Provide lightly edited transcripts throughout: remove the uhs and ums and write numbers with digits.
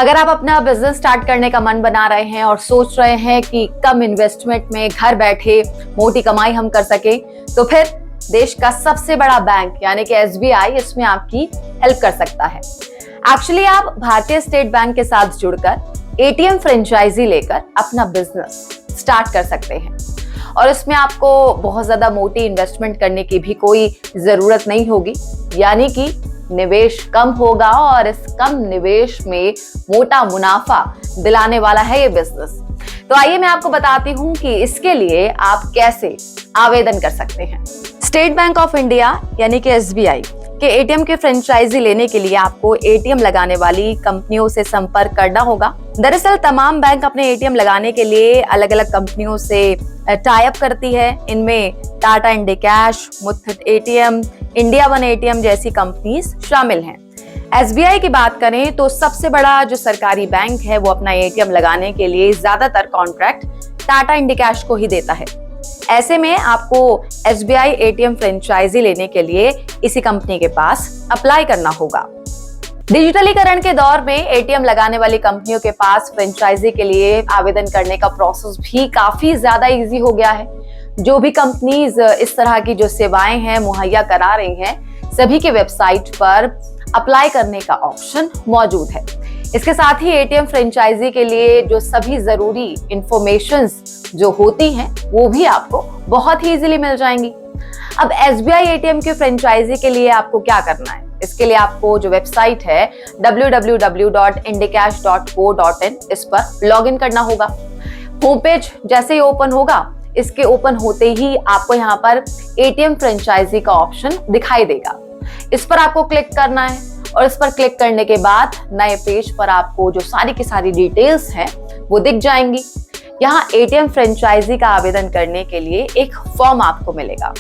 अगर आप अपना बिजनेस स्टार्ट करने का मन बना रहे हैं और सोच रहे हैं कि कम इन्वेस्टमेंट में घर बैठे मोटी कमाई हम कर सके, तो फिर देश का सबसे बड़ा बैंक यानी कि SBI इसमें आपकी हेल्प कर सकता है। एक्चुअली आप भारतीय स्टेट बैंक के साथ जुड़कर ATM फ्रेंचाइजी लेकर अपना बिजनेस स्टार्ट कर सकते हैं और इसमें आपको बहुत ज्यादा मोटी इन्वेस्टमेंट करने की भी कोई जरूरत नहीं होगी, यानी कि निवेश कम होगा और इस कम निवेश में मोटा मुनाफा दिलाने वाला है ये बिजनेस। तो आइए मैं आपको बताती हूँ कि इसके लिए आप कैसे आवेदन कर सकते हैं। स्टेट बैंक ऑफ इंडिया यानी कि SBI के ATM के फ्रेंचाइजी लेने के लिए आपको ATM लगाने वाली कंपनियों से संपर्क करना होगा। दरअसल तमाम बैंक अपने ATM लगाने के लिए अलग अलग कंपनियों से टाई अप करती है। इनमें Tata Indicash, Muthoot ATM, India one ATM जैसी कंपनीज शामिल हैं। SBI की बात करें तो सबसे बड़ा जो सरकारी बैंक है वो अपना ATM लगाने के लिए ज्यादातर कॉन्ट्रैक्ट टाटा इंडिकैश को ही देता है। ऐसे में आपको SBI ATM फ्रेंचाइजी लेने के लिए इसी कंपनी के पास अप्लाई करना होगा। डिजिटलीकरण के दौर में ATM लगाने वाली कंपनियों के पास फ्रेंचाइजी के लिए आवेदन करने का प्रोसेस भी काफी ज्यादा इजी हो गया है। जो भी कंपनीज इस तरह की जो सेवाएं हैं मुहैया करा रही हैं, सभी के वेबसाइट पर अप्लाई करने का ऑप्शन मौजूद है। इसके साथ ही ATM फ्रेंचाइजी के लिए जो सभी जरूरी इंफॉर्मेशंस जो होती हैं वो भी आपको बहुत ही इजीली मिल जाएंगी। अब SBI ATM के फ्रेंचाइजी के लिए आपको क्या करना है? इसके लिए आपको जो वेबसाइट है www.indicash.co.in इस पर लॉगिन करना होगा। होम पेज जैसे ही ओपन होगा, इसके ओपन होते ही आपको यहाँ पर ATM फ्रेंचाइजी का ऑप्शन दिखाई देगा। इस पर आपको क्लिक करना है और इस पर क्लिक करने के बाद नए पेज पर आपको जो सारी की सारी डिटेल्स हैं वो दिख जाएंगी। यहाँ ATM फ्रेंचाइजी का आवेदन करने के लिए एक फॉर्म आपको मिलेगा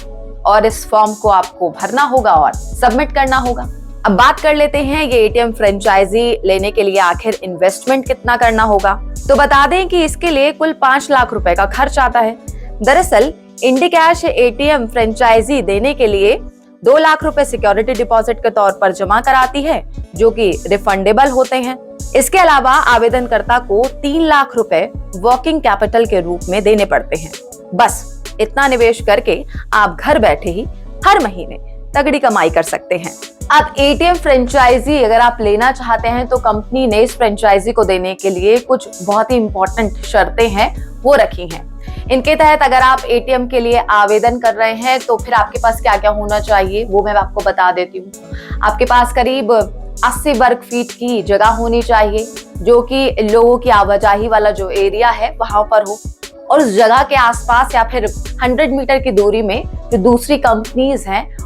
और इस फॉर्म को आपको भरना होगा और सबमिट करना होगा। अब बात कर लेते हैं ये ATM फ्रेंचाइजी लेने के लिए आखिर इन्वेस्टमेंट कितना करना होगा। तो बता दें कि इसके लिए कुल 5 लाख रुपए का खर्च आता है। दरअसल इंडिकैश ATM फ्रेंचाइजी देने के लिए 2 लाख रुपए सिक्योरिटी डिपॉजिट के तौर पर जमा कराती है, जो कि रिफंडेबल होते हैं। इसके अलावा आवेदनकर्ता को 3 लाख रुपए वर्किंग कैपिटल के रूप में देने पड़ते हैं। बस इतना निवेश करके आप घर बैठे ही हर महीने तगड़ी कमाई कर सकते हैं। अब ATM फ्रेंचाइजी अगर आप लेना चाहते हैं तो कंपनी ने इस फ्रेंचाइजी को देने के लिए कुछ बहुत ही इंपॉर्टेंट शर्तें हैं वो रखी हैं। इनके तहत अगर आप ATM के लिए आवेदन कर रहे हैं तो फिर आपके पास क्या क्या होना चाहिए वो मैं आपको बता देती हूँ। आपके पास करीब 80 वर्ग फीट की जगह होनी चाहिए, जो कि लोगों की आवाजाही वाला जो एरिया है वहां पर हो, और उस जगह के आसपास या फिर 100 मीटर की दूरी में जो दूसरी कंपनीज हैं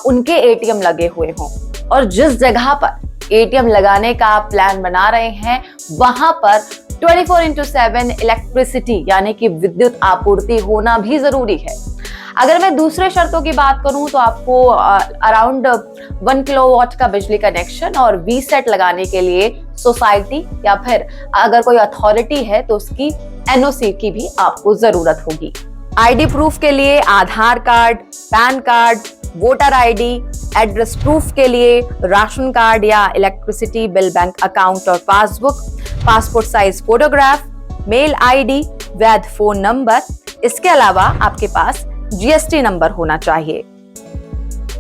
उनके ATM लगे हुए हों। और जिस जगह पर ATM लगाने का आप प्लान बना रहे हैं वहां पर 24/7 इलेक्ट्रिसिटी यानी कि विद्युत आपूर्ति होना भी जरूरी है। अगर मैं दूसरे शर्तों की बात करूं तो आपको अराउंड 1 किलोवाट का बिजली कनेक्शन और VSET लगाने के लिए सोसाइटी या फिर अगर कोई अथॉरिटी है तो उसकी NOC की भी आपको जरूरत होगी। ID प्रूफ के लिए Aadhaar card, PAN card, voter ID, address proof के लिए राशन कार्ड या इलेक्ट्रिसिटी बिल, बैंक अकाउंट और passbook, passport size photograph, mail ID, वैध फोन नंबर। इसके अलावा आपके पास GST नंबर होना चाहिए।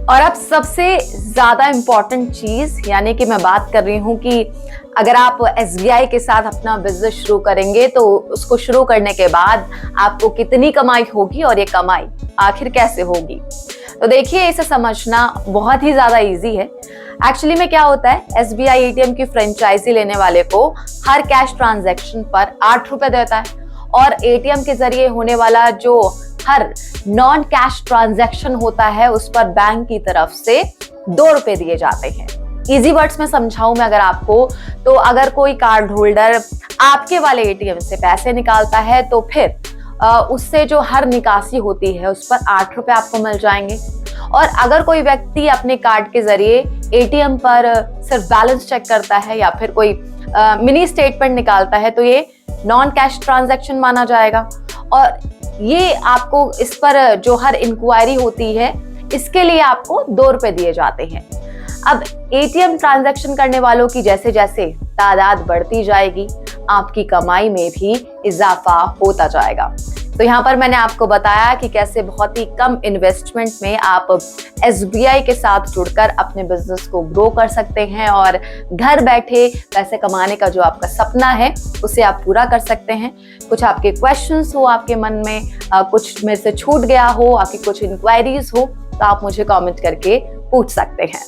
और अब सबसे ज्यादा इंपॉर्टेंट चीज, यानी कि मैं बात कर रही हूँ कि अगर आप SBI के साथ अपना बिजनेस शुरू करेंगे तो उसको शुरू करने के बाद आपको कितनी कमाई होगी और ये कमाई आखिर कैसे होगी। तो देखिए, इसे समझना बहुत ही ज्यादा इजी है। एक्चुअली में क्या होता है, SBI ATM की फ्रेंचाइजी लेने वाले को हर कैश ट्रांजैक्शन पर 8 रुपए देता है और ATM के जरिए होने वाला जो हर नॉन कैश ट्रांजैक्शन होता है उस पर बैंक की तरफ से 2 रुपए दिए जाते हैं। इजी वर्ड्स में समझाऊं मैं अगर आपको, तो अगर कोई कार्ड होल्डर आपके वाले ATM से पैसे निकालता है तो फिर उससे जो हर निकासी होती है उस पर 8 रुपए आपको मिल जाएंगे। और अगर कोई व्यक्ति अपने कार्ड के जरिए ATM पर सिर्फ बैलेंस चेक करता है या फिर कोई मिनी स्टेटमेंट निकालता है तो ये नॉन कैश ट्रांजैक्शन माना जाएगा। और ये आपको इस पर जो हर इंक्वायरी होती है इसके लिए आपको 2 रुपए दिए जाते हैं। अब ATM ट्रांजैक्शन करने वालों की जैसे जैसे तादाद बढ़ती जाएगी, आपकी कमाई में भी इजाफा होता जाएगा। तो यहाँ पर मैंने आपको बताया कि कैसे बहुत ही कम इन्वेस्टमेंट में आप SBI के साथ जुड़कर अपने बिजनेस को ग्रो कर सकते हैं और घर बैठे पैसे कमाने का जो आपका सपना है उसे आप पूरा कर सकते हैं। कुछ आपके क्वेश्चंस हो आपके मन में, कुछ में से छूट गया हो, आपकी कुछ इंक्वायरीज हो, तो आप मुझे कमेंट करके पूछ सकते हैं।